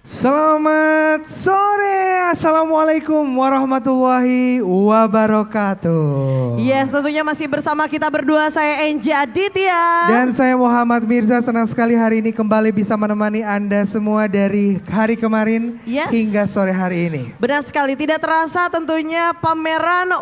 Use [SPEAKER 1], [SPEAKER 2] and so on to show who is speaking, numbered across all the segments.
[SPEAKER 1] Selamat sore, Assalamualaikum warahmatullahi wabarakatuh.
[SPEAKER 2] Yes, tentunya masih bersama kita berdua, saya Enji Aditya.
[SPEAKER 1] Dan saya Muhammad Mirza, senang sekali hari ini kembali bisa menemani Anda semua dari hari kemarin hingga sore hari ini.
[SPEAKER 2] Benar sekali, tidak terasa tentunya pameran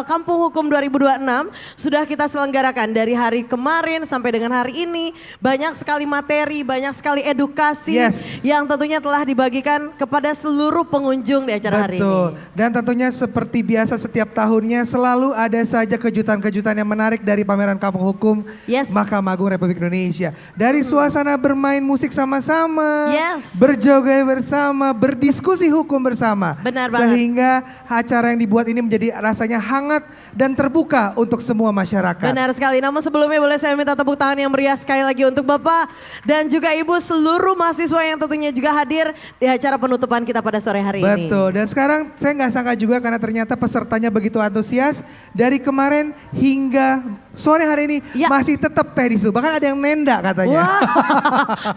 [SPEAKER 2] Kampung Hukum 2026 sudah kita selenggarakan dari hari kemarin sampai dengan hari ini. Banyak sekali materi, banyak sekali edukasi yang tentunya telah dibagikan kepada seluruh pengunjung di acara hari ini.
[SPEAKER 1] Dan tentunya seperti biasa setiap tahunnya selalu ada saja kejutan-kejutan yang menarik dari pameran Kampung Hukum Mahkamah Agung Republik Indonesia. Dari suasana bermain musik sama-sama, berjoget bersama, berdiskusi hukum bersama.
[SPEAKER 2] Benar banget.
[SPEAKER 1] Sehingga acara yang dibuat ini menjadi rasanya hangat dan terbuka untuk semua masyarakat.
[SPEAKER 2] Benar sekali, namun sebelumnya boleh saya minta tepuk tangan yang meriah sekali lagi untuk Bapak dan juga Ibu seluruh mahasiswa yang tentunya juga hadir di acara penutupan kita pada sore hari ini.
[SPEAKER 1] Betul, dan sekarang saya nggak sangka juga karena ternyata pesertanya begitu antusias. Dari kemarin hingga sore hari ini masih tetap teh di situ. Bahkan ada yang nenda katanya.
[SPEAKER 2] Wah,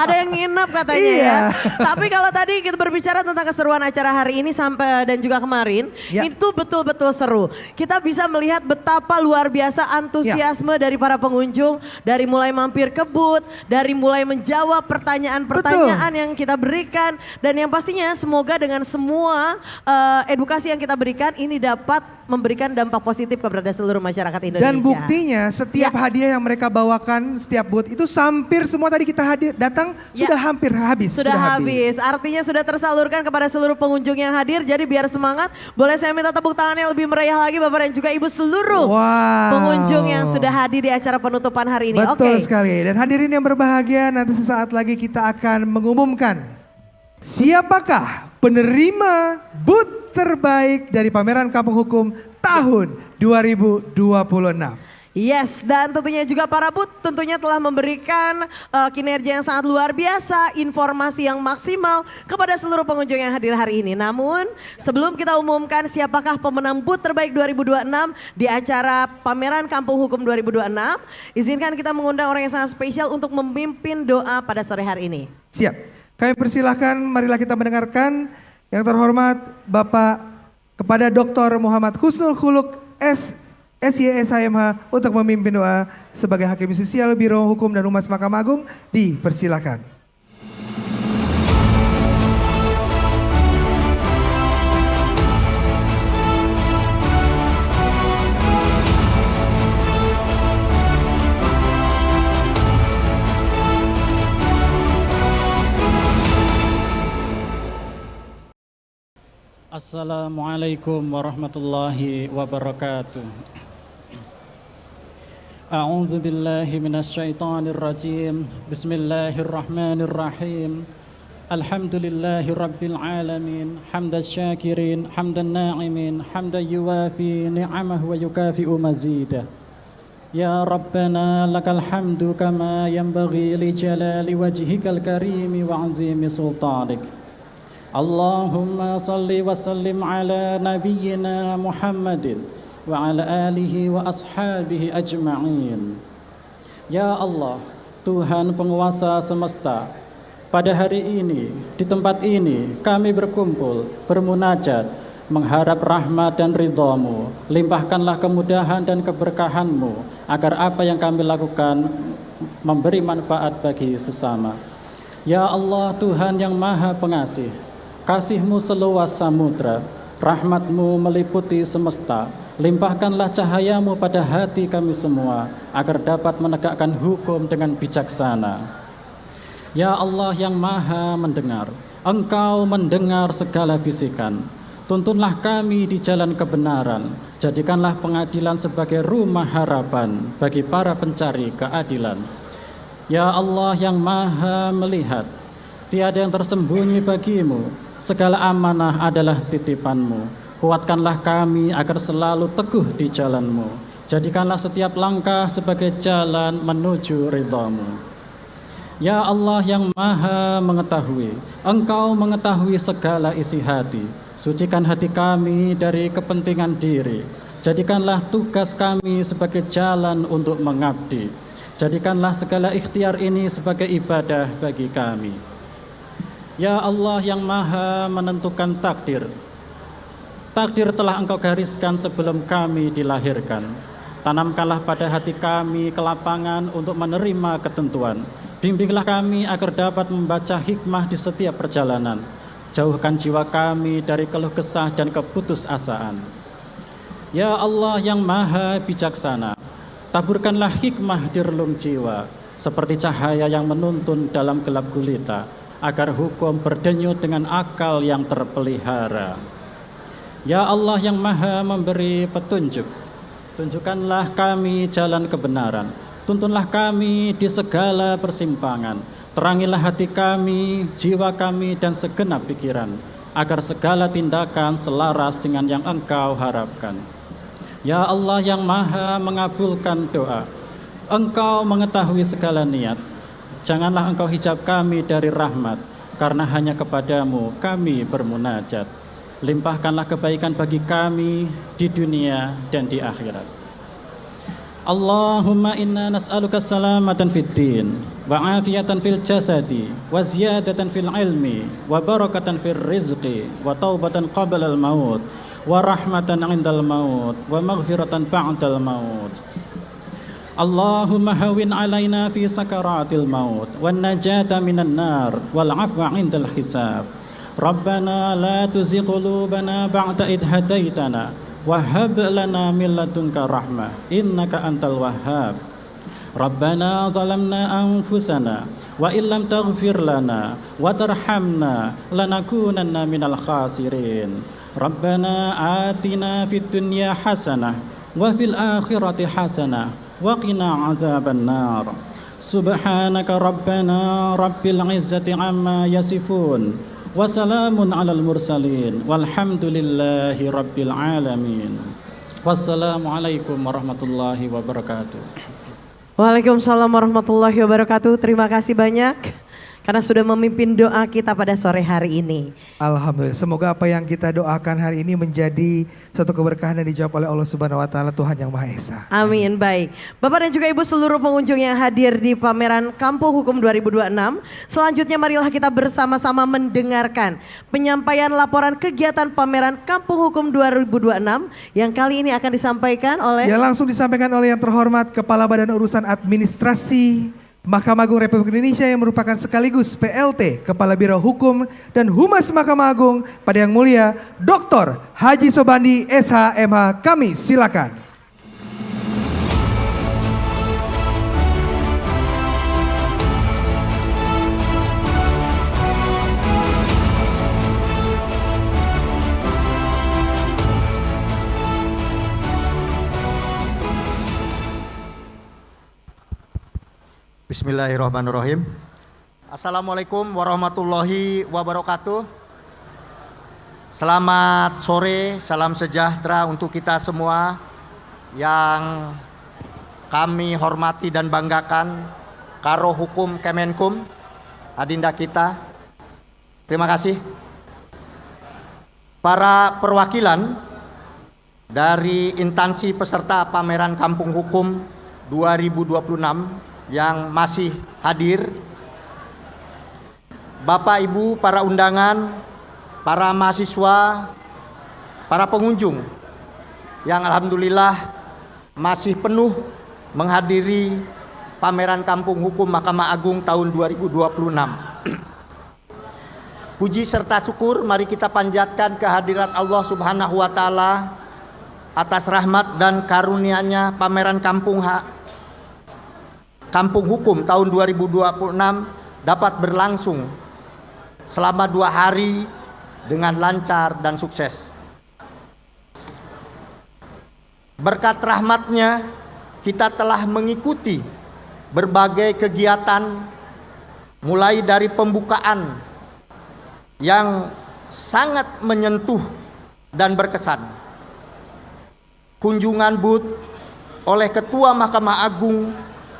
[SPEAKER 2] ada yang nginep katanya ya. Tapi kalau tadi kita berbicara tentang keseruan acara hari ini sampai dan juga kemarin, itu betul-betul seru. Kita bisa melihat betapa luar biasa antusiasme dari para pengunjung, dari mulai mampir ke booth, dari mulai menjawab pertanyaan-pertanyaan yang kita berikan. Dan yang pastinya semoga dengan semua edukasi yang kita berikan ini dapat memberikan dampak positif kepada seluruh masyarakat Indonesia.
[SPEAKER 1] Dan buktinya setiap hadiah yang mereka bawakan setiap booth itu hampir semua tadi kita datang sudah hampir habis.
[SPEAKER 2] Sudah habis, artinya sudah tersalurkan kepada seluruh pengunjung yang hadir. Jadi biar semangat, boleh saya minta tepuk tangan yang lebih meriah lagi Bapak dan juga Ibu seluruh pengunjung yang sudah hadir di acara penutupan hari ini.
[SPEAKER 1] Betul sekali, dan hadirin yang berbahagia, nanti sesaat lagi kita akan mengumumkan siapakah penerima booth terbaik dari pameran Kampung Hukum tahun 2026.
[SPEAKER 2] Yes, dan tentunya juga para booth tentunya telah memberikan kinerja yang sangat luar biasa, informasi yang maksimal kepada seluruh pengunjung yang hadir hari ini. Namun sebelum kita umumkan siapakah pemenang booth terbaik 2026 di acara pameran Kampung Hukum 2026, izinkan kita mengundang orang yang sangat spesial untuk memimpin doa pada sore hari ini.
[SPEAKER 1] Siap, kami persilahkan, marilah kita mendengarkan yang terhormat Bapak kepada Dr. Muhammad Husnul Khuluq SYSHMH untuk memimpin doa sebagai Hakim Justisial Biro Hukum dan Humas Mahkamah Agung. Dipersilakan.
[SPEAKER 3] Assalamualaikum warahmatullahi wabarakatuh. A'udzu billahi minasyaitonir rajim. Bismillahirrahmanirrahim. Alhamdulillahi rabbil alamin. Hamdasy syakirin, hamdan na'imin, hamdan yuwafi ni'amahu wa yukafi'u mazidah. Ya Rabbana lakal hamdu kama yanbaghi li jalali wajhikal karimi wa 'azimi sultanik. Allahumma salli wa sallim ala nabiyyina Muhammadin wa ala alihi wa ashabihi ajma'in. Ya Allah, Tuhan penguasa semesta, pada hari ini, di tempat ini kami berkumpul, bermunajat, mengharap rahmat dan ridha-Mu. Limpahkanlah kemudahan dan keberkahan-Mu agar apa yang kami lakukan memberi manfaat bagi sesama. Ya Allah, Tuhan yang Maha Pengasih, kasih-Mu seluas samudra, rahmat-Mu meliputi semesta. Limpahkanlah cahaya-Mu pada hati kami semua, agar dapat menegakkan hukum dengan bijaksana. Ya Allah yang Maha Mendengar, Engkau mendengar segala bisikan. Tuntunlah kami di jalan kebenaran, jadikanlah pengadilan sebagai rumah harapan bagi para pencari keadilan. Ya Allah yang Maha Melihat, tiada yang tersembunyi bagimu, segala amanah adalah titipan-Mu. Kuatkanlah kami agar selalu teguh di jalan-Mu. Jadikanlah setiap langkah sebagai jalan menuju ridha-Mu. Ya Allah yang Maha Mengetahui, Engkau mengetahui segala isi hati. Sucikan hati kami dari kepentingan diri. Jadikanlah tugas kami sebagai jalan untuk mengabdi. Jadikanlah segala ikhtiar ini sebagai ibadah bagi kami. Ya Allah yang maha menentukan takdir. Takdir telah Engkau gariskan sebelum kami dilahirkan. Tanamkanlah pada hati kami kelapangan untuk menerima ketentuan. Bimbinglah kami agar dapat membaca hikmah di setiap perjalanan. Jauhkan jiwa kami dari keluh kesah dan keputusasaan. Ya Allah yang maha bijaksana, taburkanlah hikmah di relung jiwa, seperti cahaya yang menuntun dalam gelap gulita, agar hukum berdenyut dengan akal yang terpelihara. Ya Allah yang maha memberi petunjuk, tunjukkanlah kami jalan kebenaran, tuntunlah kami di segala persimpangan, terangilah hati kami, jiwa kami dan segenap pikiran, agar segala tindakan selaras dengan yang Engkau harapkan. Ya Allah yang maha mengabulkan doa, Engkau mengetahui segala niat. Janganlah Engkau hijab kami dari rahmat, karena hanya kepadamu kami bermunajat. Limpahkanlah kebaikan bagi kami di dunia dan di akhirat. Allahumma inna nas'aluka salamatan fid din, wa afiyatan fil jasadi, wa ziyadatan fil ilmi, wa barakatan fil rizqi, wa taubatan qabla al maut, wa rahmatan indal maut, wa maghfiratan ba'dal maut. Allahumma hawin alaina fi sakaratil maut wan najata minan nar wal afwa indal hisab. Rabbana la tuzigh qulubana ba'da id hadaitana wa hab lana min ladunka rahmah innaka antal wahhab. Rabbana zalamna anfusana wa illam taghfir lana wa tarhamna lanakunanna minal khasirin. Rabbana atina fid dunya hasanah wa fil akhirati hasanah wa qina adzaban nar. Subhanaka rabbana rabbil izzati amma yasifun wa salamun alal mursalin walhamdulillahi rabbil alamin. Wassalamualaikum warahmatullahi wabarakatuh.
[SPEAKER 2] Waalaikumsalam warahmatullahi wabarakatuh. Terima kasih banyak karena sudah memimpin doa kita pada sore hari ini.
[SPEAKER 1] Alhamdulillah, semoga apa yang kita doakan hari ini menjadi suatu keberkahan dan dijawab oleh Allah Subhanahu wa taala, Tuhan yang Maha Esa.
[SPEAKER 2] Amin. Baik. Bapak dan juga Ibu seluruh pengunjung yang hadir di pameran Kampung Hukum 2026. Selanjutnya marilah kita bersama-sama mendengarkan penyampaian laporan kegiatan pameran Kampung Hukum 2026 yang kali ini akan disampaikan oleh...
[SPEAKER 1] Ya, langsung disampaikan oleh yang terhormat Kepala Badan Urusan Administrasi Mahkamah Agung Republik Indonesia yang merupakan sekaligus PLT Kepala Biro Hukum dan Humas Mahkamah Agung pada Yang Mulia Dr. Haji Sobandi SH.MH. Kami silakan.
[SPEAKER 4] Bismillahirrahmanirrahim. Assalamualaikum warahmatullahi wabarakatuh. Selamat sore, salam sejahtera untuk kita semua yang kami hormati dan banggakan, Karo Hukum Kemenkum, adinda kita. Terima kasih. Para perwakilan dari instansi peserta pameran Kampung Hukum 2026 yang masih hadir, Bapak Ibu para undangan, para mahasiswa, para pengunjung yang alhamdulillah masih penuh menghadiri pameran Kampung Hukum Mahkamah Agung tahun 2026. Puji serta syukur mari kita panjatkan kehadirat Allah Subhanahu wa taala atas rahmat dan karunia-Nya pameran Kampung Hukum tahun 2026 dapat berlangsung selama 2 hari dengan lancar dan sukses. Berkat rahmat-Nya kita telah mengikuti berbagai kegiatan mulai dari pembukaan yang sangat menyentuh dan berkesan, kunjungan booth oleh Ketua Mahkamah Agung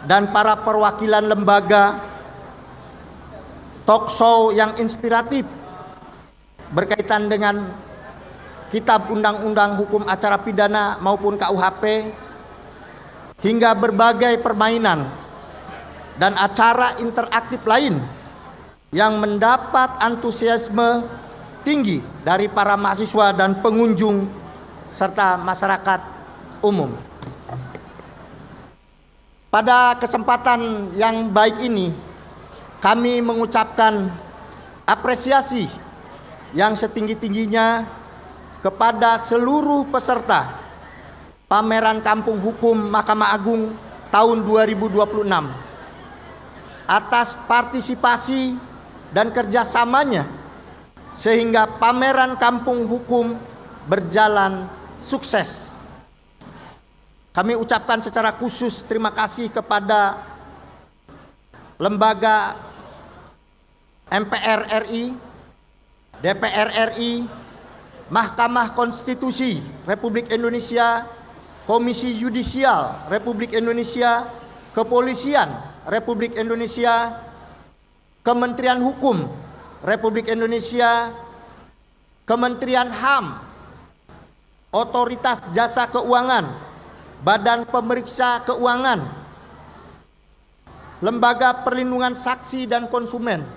[SPEAKER 4] dan para perwakilan lembaga, talk show yang inspiratif berkaitan dengan kitab undang-undang hukum acara pidana maupun KUHP, hingga berbagai permainan dan acara interaktif lain yang mendapat antusiasme tinggi dari para mahasiswa dan pengunjung serta masyarakat umum. Pada kesempatan yang baik ini, kami mengucapkan apresiasi yang setinggi-tingginya kepada seluruh peserta Pameran Kampung Hukum Mahkamah Agung tahun 2026 atas partisipasi dan kerjasamanya sehingga Pameran Kampung Hukum berjalan sukses. Kami ucapkan secara khusus terima kasih kepada lembaga MPR RI, DPR RI, Mahkamah Konstitusi Republik Indonesia, Komisi Yudisial Republik Indonesia, Kepolisian Republik Indonesia, Kementerian Hukum Republik Indonesia, Kementerian HAM, Otoritas Jasa Keuangan, Badan Pemeriksa Keuangan, Lembaga Perlindungan Saksi dan Konsumen,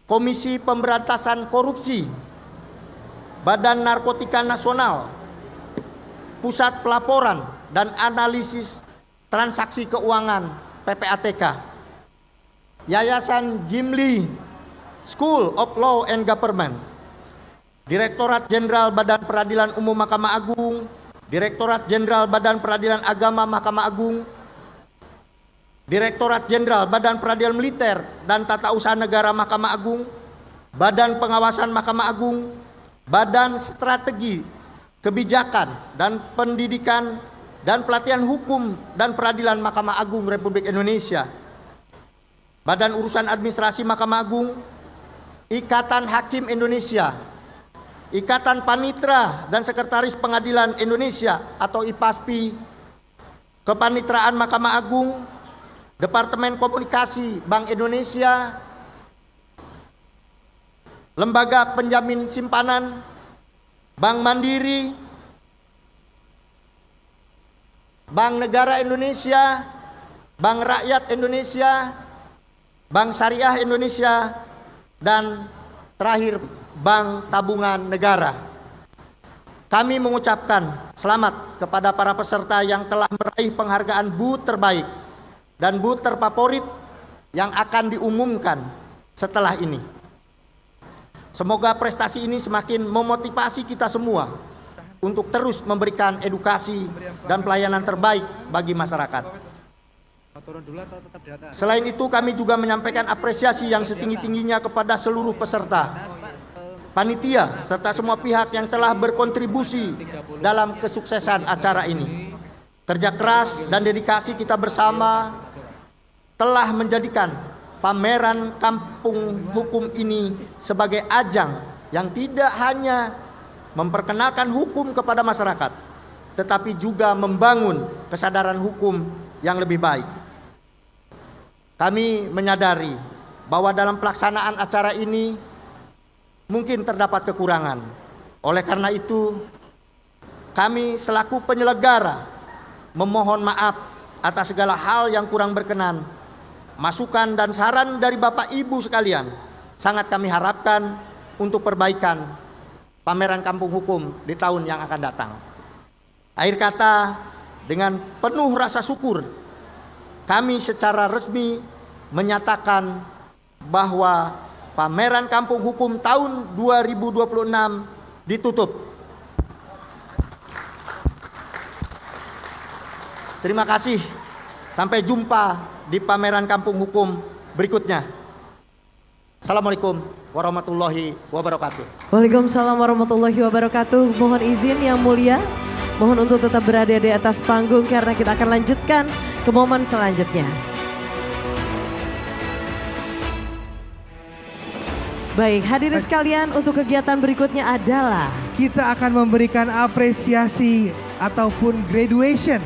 [SPEAKER 4] Komisi Pemberantasan Korupsi, Badan Narkotika Nasional, Pusat Pelaporan dan Analisis Transaksi Keuangan (PPATK), Yayasan Jim Lee School of Law and Government, Direktorat Jenderal Badan Peradilan Umum Mahkamah Agung, Direktorat Jenderal Badan Peradilan Agama Mahkamah Agung, Direktorat Jenderal Badan Peradilan Militer dan Tata Usaha Negara Mahkamah Agung, Badan Pengawasan Mahkamah Agung, Badan Strategi Kebijakan dan Pendidikan dan Pelatihan Hukum dan Peradilan Mahkamah Agung Republik Indonesia, Badan Urusan Administrasi Mahkamah Agung, Ikatan Hakim Indonesia, Ikatan Panitra dan Sekretaris Pengadilan Indonesia atau IPASPI, Kepanitraan Mahkamah Agung, Departemen Komunikasi Bank Indonesia, Lembaga Penjamin Simpanan, Bank Mandiri, Bank Negara Indonesia, Bank Rakyat Indonesia, Bank Syariah Indonesia, dan terakhir Bank Tabungan Negara. Kami mengucapkan selamat kepada para peserta yang telah meraih penghargaan booth terbaik dan booth terfavorit yang akan diumumkan setelah ini. Semoga prestasi ini semakin memotivasi kita semua untuk terus memberikan edukasi dan pelayanan terbaik bagi masyarakat. Selain itu, kami juga menyampaikan apresiasi yang setinggi-tingginya kepada seluruh peserta, panitia, serta semua pihak yang telah berkontribusi dalam kesuksesan acara ini. Kerja keras dan dedikasi kita bersama telah menjadikan Pameran Kampung Hukum ini sebagai ajang yang tidak hanya memperkenalkan hukum kepada masyarakat, tetapi juga membangun kesadaran hukum yang lebih baik. Kami menyadari bahwa dalam pelaksanaan acara ini mungkin terdapat kekurangan. Oleh karena itu, kami selaku penyelenggara memohon maaf atas segala hal yang kurang berkenan. Masukan dan saran dari Bapak Ibu sekalian sangat kami harapkan untuk perbaikan Pameran Kampung Hukum di tahun yang akan datang. Akhir kata, dengan penuh rasa syukur, kami secara resmi menyatakan bahwa Pameran Kampung Hukum tahun 2026 ditutup. Terima kasih. Sampai jumpa di Pameran Kampung Hukum berikutnya. Assalamualaikum warahmatullahi wabarakatuh.
[SPEAKER 2] Waalaikumsalam warahmatullahi wabarakatuh. Mohon izin yang mulia, mohon untuk tetap berada di atas panggung karena kita akan lanjutkan ke momen selanjutnya. Baik, hadirin sekalian, untuk kegiatan berikutnya adalah
[SPEAKER 1] kita akan memberikan apresiasi ataupun graduation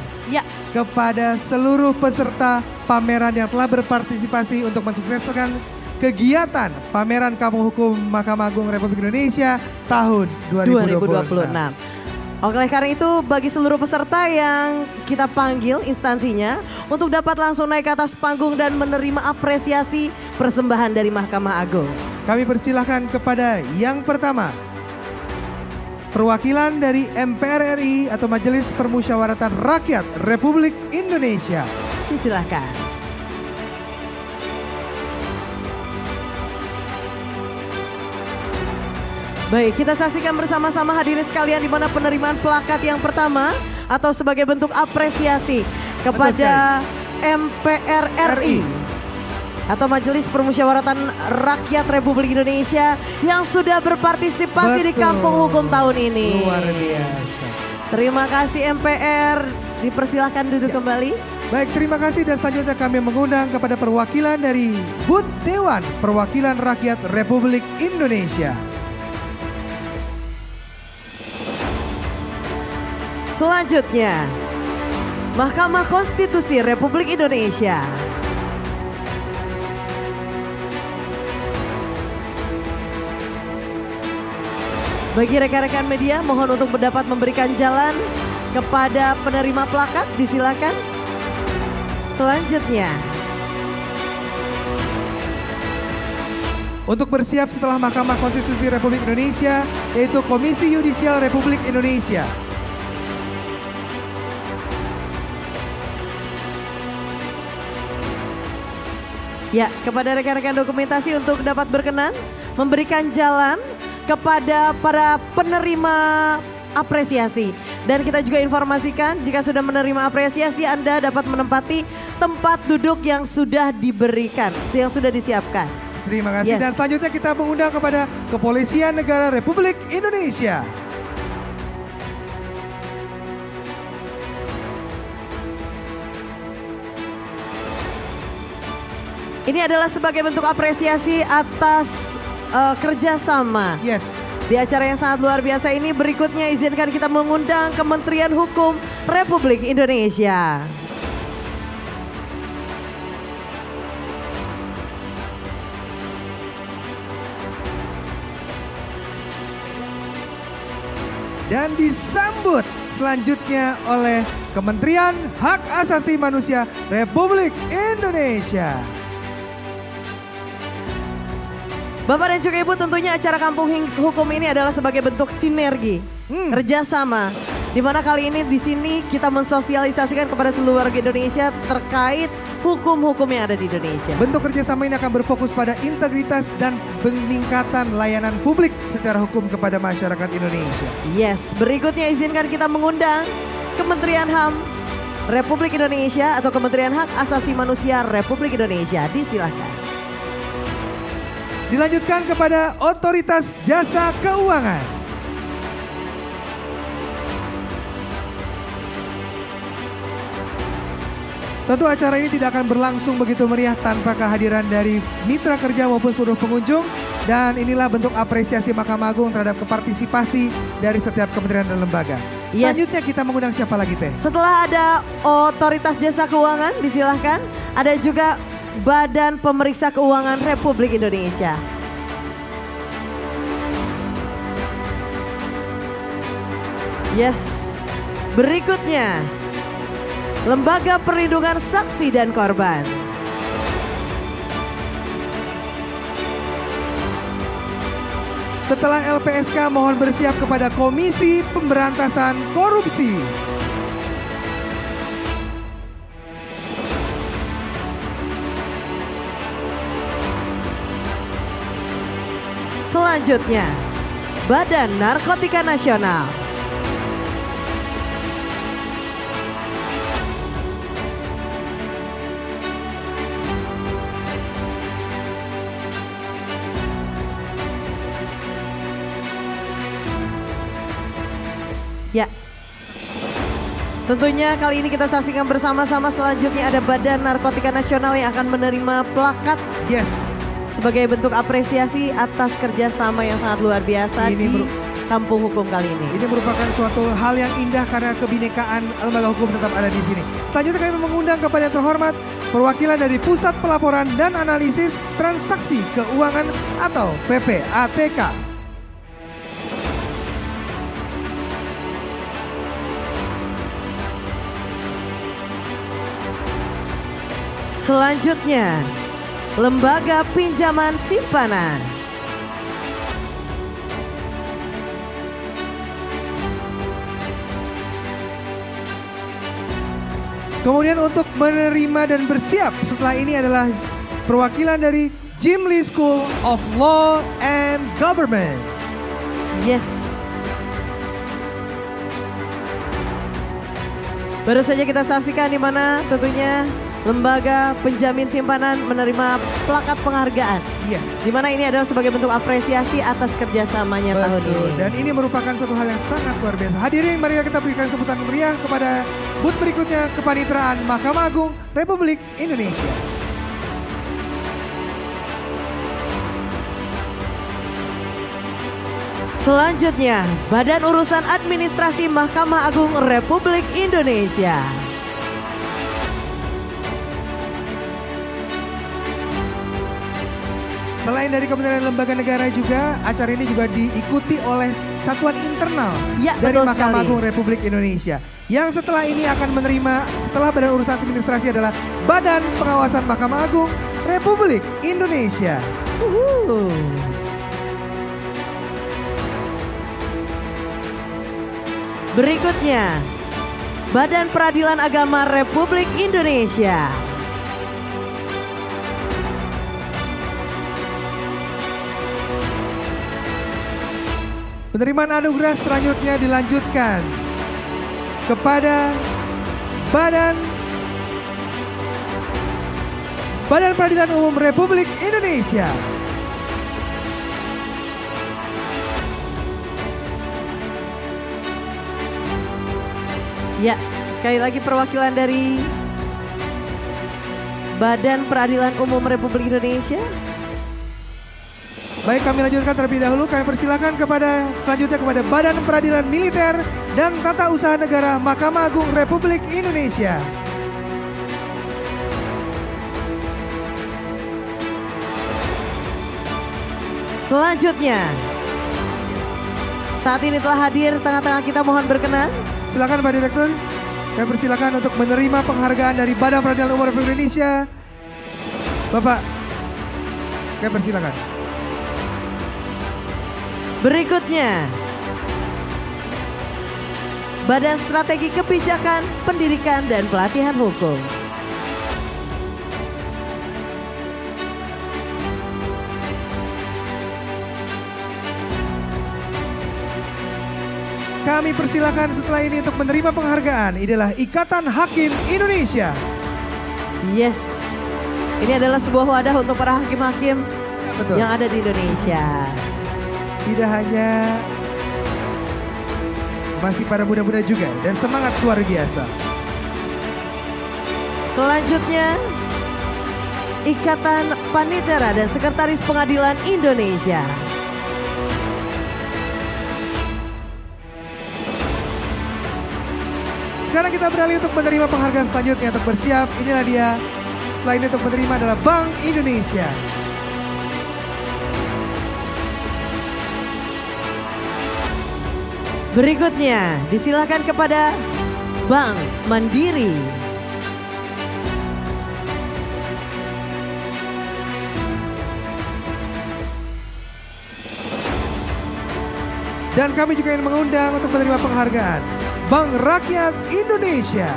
[SPEAKER 1] kepada seluruh peserta pameran yang telah berpartisipasi untuk mensukseskan kegiatan Pameran Kampung Hukum Mahkamah Agung Republik Indonesia tahun 2026.
[SPEAKER 2] Oleh karena itu bagi seluruh peserta yang kita panggil instansinya untuk dapat langsung naik ke atas panggung dan menerima apresiasi persembahan dari Mahkamah Agung.
[SPEAKER 1] Kami persilahkan kepada yang pertama. Perwakilan dari MPR RI atau Majelis Permusyawaratan Rakyat Republik Indonesia.
[SPEAKER 2] Silakan. Baik, kita saksikan bersama-sama hadirin sekalian di mana penerimaan plakat yang pertama atau sebagai bentuk apresiasi kepada MPR RI atau Majelis Permusyawaratan Rakyat Republik Indonesia yang sudah berpartisipasi di Kampung Hukum tahun ini.
[SPEAKER 1] Luar biasa.
[SPEAKER 2] Terima kasih MPR, dipersilahkan duduk kembali.
[SPEAKER 1] Baik, terima kasih dan selanjutnya kami mengundang kepada perwakilan dari BUT Dewan Perwakilan Rakyat Republik Indonesia.
[SPEAKER 2] Selanjutnya, Mahkamah Konstitusi Republik Indonesia. Bagi rekan-rekan media, mohon untuk dapat memberikan jalan kepada penerima plakat, disilakan. Selanjutnya,
[SPEAKER 1] untuk bersiap setelah Mahkamah Konstitusi Republik Indonesia, yaitu Komisi Yudisial Republik Indonesia.
[SPEAKER 2] ya, kepada rekan-rekan dokumentasi untuk dapat berkenan memberikan jalan kepada para penerima apresiasi. Dan kita juga informasikan jika sudah menerima apresiasi Anda dapat menempati tempat duduk yang sudah diberikan, yang sudah disiapkan.
[SPEAKER 1] Terima kasih. Dan selanjutnya kita mengundang kepada Kepolisian Negara Republik Indonesia.
[SPEAKER 2] Ini adalah sebagai bentuk apresiasi atas kerjasama. Di acara yang sangat luar biasa ini, berikutnya izinkan kita mengundang Kementerian Hukum Republik Indonesia.
[SPEAKER 1] Dan disambut selanjutnya oleh Kementerian Hak Asasi Manusia Republik Indonesia.
[SPEAKER 2] Bapak dan juga Ibu, tentunya acara Kampung Hukum ini adalah sebagai bentuk sinergi, kerjasama. Di mana kali ini di sini kita mensosialisasikan kepada seluruh warga Indonesia terkait hukum-hukum yang ada di Indonesia.
[SPEAKER 1] Bentuk kerjasama ini akan berfokus pada integritas dan peningkatan layanan publik secara hukum kepada masyarakat Indonesia.
[SPEAKER 2] Berikutnya izinkan kita mengundang Kementerian HAM Republik Indonesia atau Kementerian Hak Asasi Manusia Republik Indonesia. Disilakan.
[SPEAKER 1] Dilanjutkan kepada Otoritas Jasa Keuangan. Tentu acara ini tidak akan berlangsung begitu meriah tanpa kehadiran dari mitra kerja maupun seluruh pengunjung. Dan inilah bentuk apresiasi Mahkamah Agung terhadap kepartisipasi dari setiap kementerian dan lembaga. Selanjutnya kita mengundang siapa lagi Teh?
[SPEAKER 2] Setelah ada Otoritas Jasa Keuangan, disilahkan. Ada juga Badan Pemeriksa Keuangan Republik Indonesia. Berikutnya Lembaga Perlindungan Saksi dan Korban.
[SPEAKER 1] Setelah LPSK, mohon bersiap kepada Komisi Pemberantasan Korupsi.
[SPEAKER 2] Selanjutnya, Badan Narkotika Nasional. Tentunya kali ini kita saksikan bersama-sama. Selanjutnya ada Badan Narkotika Nasional yang akan menerima plakat sebagai bentuk apresiasi atas kerjasama yang sangat luar biasa di Kampung Hukum kali ini.
[SPEAKER 1] Ini merupakan suatu hal yang indah karena kebinekaan lembaga hukum tetap ada di sini. Selanjutnya kami mengundang kepada yang terhormat perwakilan dari Pusat Pelaporan dan Analisis Transaksi Keuangan atau PPATK.
[SPEAKER 2] Selanjutnya, Lembaga Pinjaman Simpanan.
[SPEAKER 1] Kemudian untuk menerima dan bersiap setelah ini adalah perwakilan dari Jim Lee School of Law and Government.
[SPEAKER 2] Yes. Baru saja kita saksikan di mana tentunya Lembaga Penjamin Simpanan menerima plakat penghargaan.
[SPEAKER 1] Yes.
[SPEAKER 2] Di mana ini adalah sebagai bentuk apresiasi atas kerjasamanya tahun ini.
[SPEAKER 1] Dan ini merupakan suatu hal yang sangat luar biasa. Hadirin, mari kita berikan sebutan meriah kepada booth berikutnya, Kepanitraan Mahkamah Agung Republik Indonesia.
[SPEAKER 2] Selanjutnya, Badan Urusan Administrasi Mahkamah Agung Republik Indonesia.
[SPEAKER 1] Selain dari Kementerian Lembaga Negara juga, acara ini juga diikuti oleh satuan internal dari Mahkamah Agung Republik Indonesia. Yang setelah ini akan menerima, setelah Badan Urusan Administrasi adalah Badan Pengawasan Mahkamah Agung Republik Indonesia.
[SPEAKER 2] Berikutnya, Badan Peradilan Agama Republik Indonesia.
[SPEAKER 1] Penerimaan anugerah selanjutnya dilanjutkan kepada Badan Peradilan Umum Republik Indonesia.
[SPEAKER 2] Ya, sekali lagi perwakilan dari Badan Peradilan Umum Republik Indonesia.
[SPEAKER 1] Baik, kami lanjutkan terlebih dahulu. Kami persilakan selanjutnya kepada Badan Peradilan Militer dan Tata Usaha Negara Mahkamah Agung Republik Indonesia.
[SPEAKER 2] Selanjutnya, saat ini telah hadir tengah-tengah kita, mohon berkenan.
[SPEAKER 1] Silakan Pak Direktur. Kami persilakan untuk menerima penghargaan dari Badan Peradilan Umum Republik Indonesia. Bapak, kami persilakan.
[SPEAKER 2] Berikutnya, Badan Strategi Kebijakan, Pendidikan dan Pelatihan Hukum.
[SPEAKER 1] Kami persilakan setelah ini untuk menerima penghargaan. Inilah Ikatan Hakim Indonesia.
[SPEAKER 2] Yes, ini adalah sebuah wadah untuk para hakim-hakim yang ada di Indonesia.
[SPEAKER 1] Tidak hanya masih para muda-muda juga dan semangat luar biasa.
[SPEAKER 2] Selanjutnya, Ikatan Panitera dan Sekretaris Pengadilan Indonesia.
[SPEAKER 1] Sekarang kita beralih untuk menerima penghargaan selanjutnya. Untuk bersiap, inilah dia. Setelah ini untuk menerima adalah Bank Indonesia.
[SPEAKER 2] Berikutnya, disilakan kepada Bank Mandiri.
[SPEAKER 1] Dan kami juga ingin mengundang untuk menerima penghargaan Bank Rakyat Indonesia.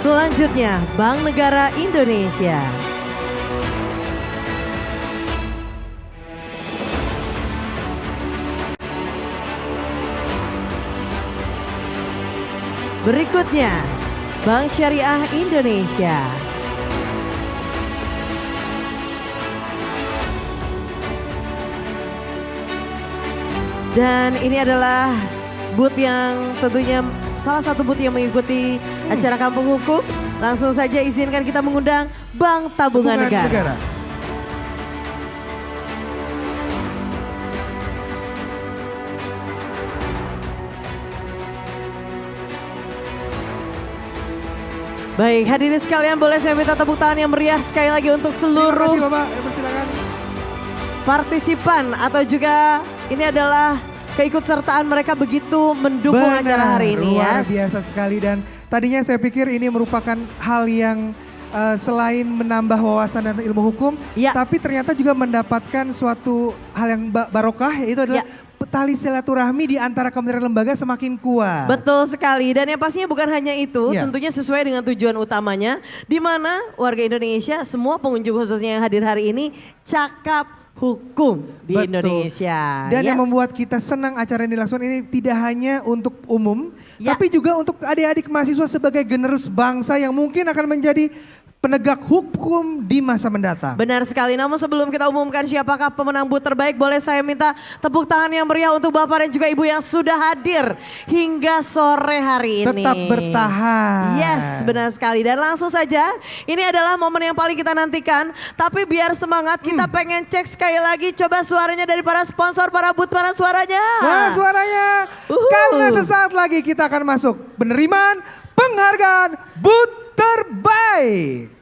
[SPEAKER 2] Selanjutnya, Bank Negara Indonesia. Berikutnya, Bank Syariah Indonesia. Dan ini adalah booth yang tentunya salah satu booth yang mengikuti acara Kampung Hukum. Langsung saja izinkan kita mengundang Bank Tabungan Negara. Baik, hadirin sekalian, boleh saya minta tepuk tangan yang meriah sekali lagi untuk seluruh.
[SPEAKER 1] Terima kasih Bapak, persilakan.
[SPEAKER 2] partisipan atau juga ini adalah keikutsertaan mereka begitu mendukung acara hari ini.
[SPEAKER 1] Luar biasa sekali dan tadinya saya pikir ini merupakan hal yang selain menambah wawasan dan ilmu hukum, tapi ternyata juga mendapatkan suatu hal yang barokah, yaitu adalah tali silaturahmi di antara kementerian lembaga semakin kuat.
[SPEAKER 2] Betul sekali dan yang pastinya bukan hanya itu, tentunya sesuai dengan tujuan utamanya, di mana warga Indonesia, semua pengunjung khususnya yang hadir hari ini cakap hukum di Indonesia.
[SPEAKER 1] Dan yang membuat kita senang acara ini langsung ini tidak hanya untuk umum, tapi juga untuk adik-adik mahasiswa sebagai generus bangsa yang mungkin akan menjadi penegak hukum di masa mendatang.
[SPEAKER 2] Benar sekali, namun sebelum kita umumkan siapakah pemenang booth terbaik, boleh saya minta tepuk tangan yang meriah untuk Bapak dan juga Ibu yang sudah hadir hingga sore hari ini.
[SPEAKER 1] Tetap bertahan.
[SPEAKER 2] Yes, benar sekali. Dan langsung saja, ini adalah momen yang paling kita nantikan. Tapi biar semangat, kita pengen cek sekali lagi, coba suaranya dari para sponsor, para booth, mana suaranya?
[SPEAKER 1] Mana suaranya? Karena sesaat lagi kita akan masuk penerimaan penghargaan booth terbaik.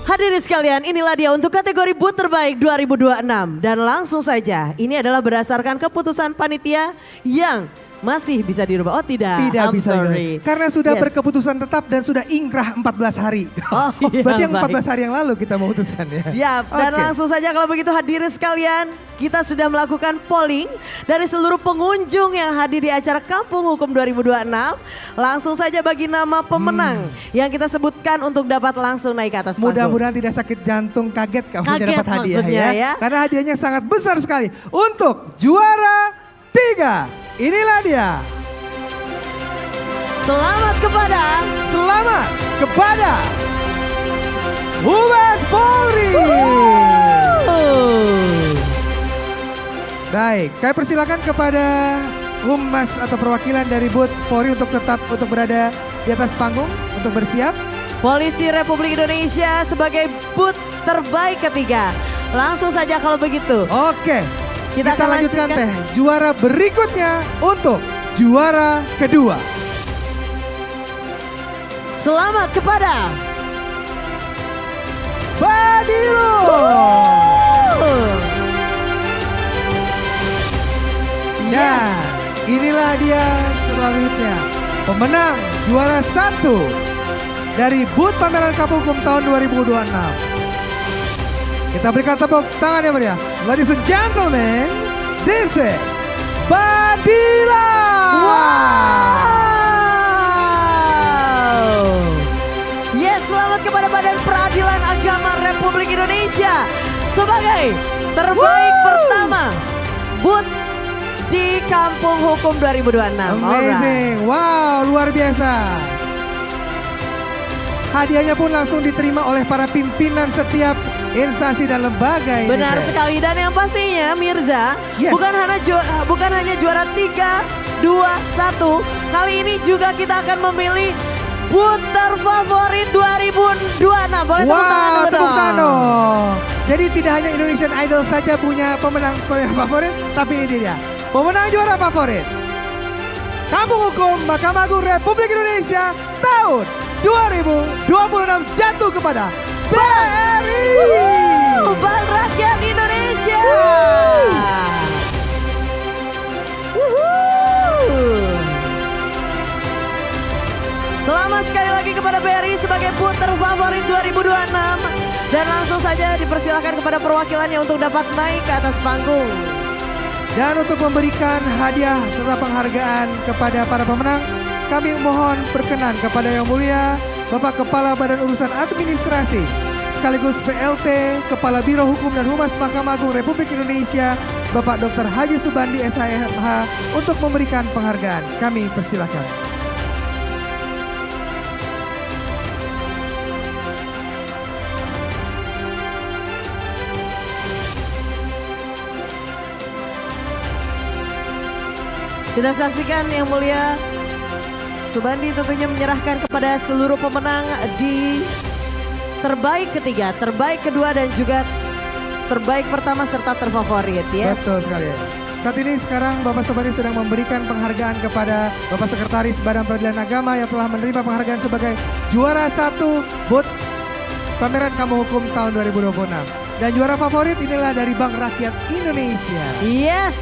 [SPEAKER 2] Hadirin sekalian, inilah dia untuk kategori booth terbaik 2026. Dan langsung saja, ini adalah berdasarkan keputusan panitia yang masih bisa dirubah. Oh tidak,
[SPEAKER 1] tidak bisa
[SPEAKER 2] sorry.
[SPEAKER 1] Karena sudah berkeputusan tetap dan sudah ingkrah 14 hari. Berarti yang 14 hari yang lalu kita memutuskan ya.
[SPEAKER 2] Siap, dan langsung saja kalau begitu hadirin sekalian, kita sudah melakukan polling dari seluruh pengunjung yang hadir di acara Kampung Hukum 2026. Langsung saja bagi nama pemenang yang kita sebutkan untuk dapat langsung naik ke atas panggung.
[SPEAKER 1] Mudah-mudahan tidak sakit jantung, kaget kamu dapat hadiah ya. Karena hadiahnya sangat besar sekali. Untuk juara 3. Inilah dia. Selamat kepada Humas Polri. Baik, kami persilakan kepada Humas atau perwakilan dari booth Polri untuk tetap berada di atas panggung untuk bersiap.
[SPEAKER 2] Polisi Republik Indonesia sebagai booth terbaik ketiga. Langsung saja kalau begitu.
[SPEAKER 1] Oke. Kita lanjutkan teh juara berikutnya untuk juara kedua.
[SPEAKER 2] Selamat kepada
[SPEAKER 1] Badilo. Ya, inilah dia selanjutnya pemenang juara 1 dari booth pameran Kampung Hukum tahun 2026. Kita berikan tepuk tangan yang meriah. Ladies and gentlemen, this is Badila.
[SPEAKER 2] Wow. Yes, selamat kepada Badan Peradilan Agama Republik Indonesia sebagai terbaik pertama booth di Kampung Hukum 2026.
[SPEAKER 1] Amazing, wow, luar biasa. Hadiahnya pun langsung diterima oleh para pimpinan setiap instansi dan lembaga ini.
[SPEAKER 2] Benar sekali, dan yang pastinya Mirza, bukan hanya juara 3, 2, 1. Kali ini juga kita akan memilih booth terfavorit 2026. Boleh tepuk tangan dulu dong.
[SPEAKER 1] Jadi tidak hanya Indonesian Idol saja punya pemenang favorit, tapi ini dia pemenang juara favorit Kampung Hukum Mahkamah Agung Republik Indonesia tahun 2026 jatuh kepada BRI,
[SPEAKER 2] Bank Rakyat Indonesia. Selamat sekali lagi kepada BRI sebagai booth terfavorit 2026. Dan langsung saja dipersilakan kepada perwakilannya untuk dapat naik ke atas panggung.
[SPEAKER 1] Dan untuk memberikan hadiah serta penghargaan kepada para pemenang, kami mohon perkenan kepada Yang Mulia Bapak Kepala Badan Urusan Administrasi sekaligus PLT Kepala Biro Hukum dan Humas Mahkamah Agung Republik Indonesia Bapak Dr. Haji Subandi SHMH untuk memberikan penghargaan. Kami persilakan.
[SPEAKER 2] Kita saksikan Yang Mulia Subandi tentunya menyerahkan kepada seluruh pemenang di terbaik ketiga, terbaik kedua dan juga terbaik pertama serta terfavorit. Yes.
[SPEAKER 1] Betul sekali. Saat ini sekarang Bapak Sobari sedang memberikan penghargaan kepada Bapak Sekretaris Badan Peradilan Agama yang telah menerima penghargaan sebagai juara 1 BOT Pameran Kampung Hukum tahun 2026. Dan juara favorit inilah dari Bank Rakyat Indonesia.
[SPEAKER 2] Yes,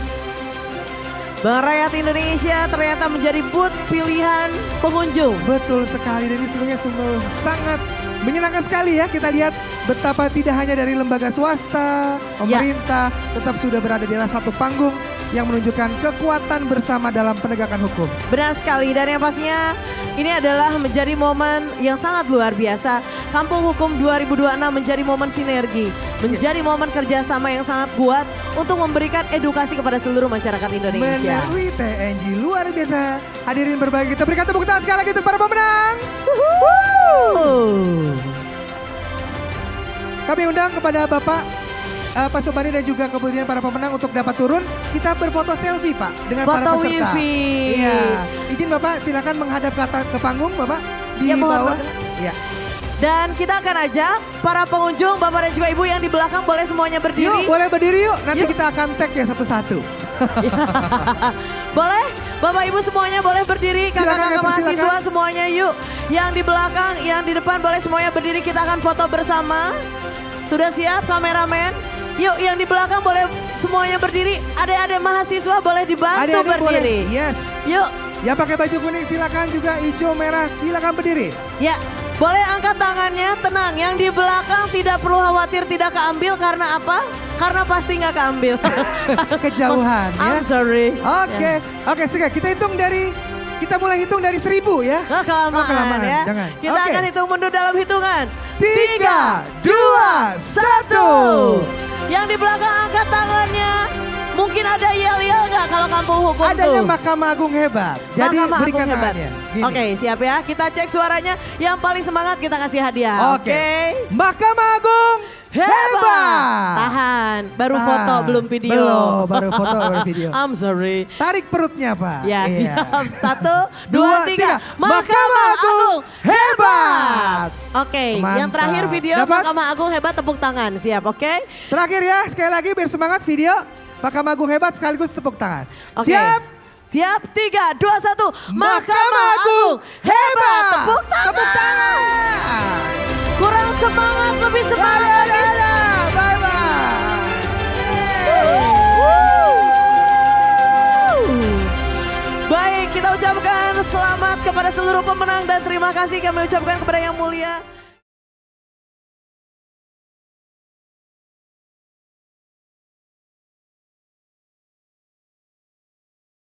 [SPEAKER 2] Bank Rakyat Indonesia ternyata menjadi booth pilihan pengunjung.
[SPEAKER 1] Betul sekali, dan itu sungguh sangat menyenangkan sekali ya. Kita lihat betapa tidak hanya dari lembaga swasta, pemerintah, tetap sudah berada di dalam satu panggung yang menunjukkan kekuatan bersama dalam penegakan hukum.
[SPEAKER 2] Benar sekali, dan yang pastinya ini adalah menjadi momen yang sangat luar biasa. Kampung Hukum 2026 menjadi momen sinergi, menjadi momen kerjasama yang sangat kuat untuk memberikan edukasi kepada seluruh masyarakat Indonesia.
[SPEAKER 1] Melalui TNG luar biasa. Hadirin berbagi, kita berikan tepuk tangan sekali lagi untuk para pemenang. Kami undang kepada Bapak Pak Sobari dan juga kemudian para pemenang untuk dapat turun. Kita berfoto selfie Pak dengan para peserta. Iya. Izin Bapak silakan menghadap ke panggung Bapak di bawah. Iya.
[SPEAKER 2] Dan kita akan ajak para pengunjung Bapak dan juga Ibu yang di belakang boleh semuanya berdiri.
[SPEAKER 1] Yuk boleh berdiri yuk. Nanti kita akan tag ya satu-satu.
[SPEAKER 2] Boleh? Bapak Ibu semuanya boleh berdiri. Kakak-kakak mahasiswa semuanya yuk. Yang di belakang, yang di depan boleh semuanya berdiri. Kita akan foto bersama. Sudah siap kameramen? Yuk yang di belakang boleh semuanya berdiri. Adik-adik mahasiswa boleh dibantu berdiri.
[SPEAKER 1] Boleh. Yes.
[SPEAKER 2] Yuk.
[SPEAKER 1] Yang pakai baju kuning silakan, juga hijau merah silakan berdiri.
[SPEAKER 2] Ya. Boleh angkat tangannya, tenang. Yang di belakang tidak perlu khawatir tidak keambil karena apa? Karena pasti nggak keambil.
[SPEAKER 1] Kejauhan ya.
[SPEAKER 2] I'm sorry.
[SPEAKER 1] Oke, oke sekarang kita mulai hitung dari 1000 ya.
[SPEAKER 2] Kelamaan ya.
[SPEAKER 1] Jangan.
[SPEAKER 2] Kita akan hitung mundur dalam hitungan.
[SPEAKER 1] 3, 2, 1.
[SPEAKER 2] Yang di belakang angkat tangannya. Mungkin ada yel-yel nggak kalau Kampung Hukum
[SPEAKER 1] Adanya
[SPEAKER 2] tuh?
[SPEAKER 1] Mahkamah Agung hebat. Jadi berikan tangannya.
[SPEAKER 2] Oke, siap ya. Kita cek suaranya. Yang paling semangat kita kasih hadiah. Oke.
[SPEAKER 1] Mahkamah Agung hebat.
[SPEAKER 2] Tahan. Baru foto belum video.
[SPEAKER 1] Belum, baru foto baru video.
[SPEAKER 2] I'm sorry.
[SPEAKER 1] Tarik perutnya Pak.
[SPEAKER 2] Ya siap. 1, 2, 3. Mahkamah Agung hebat. Oke, yang terakhir video Mahkamah Agung hebat tepuk tangan. Siap, oke?
[SPEAKER 1] Terakhir ya, sekali lagi biar semangat video. Mahkamah Agung hebat sekaligus tepuk tangan. Siap?
[SPEAKER 2] Siap, 3, 2, 1. Mahkamah Agung hebat. Tepuk tangan.
[SPEAKER 1] Tepuk tangan.
[SPEAKER 2] Kurang semangat, lebih semangat lagi.
[SPEAKER 1] Bye-bye.
[SPEAKER 2] Baik, kita ucapkan selamat kepada seluruh pemenang dan terima kasih kami ucapkan kepada Yang Mulia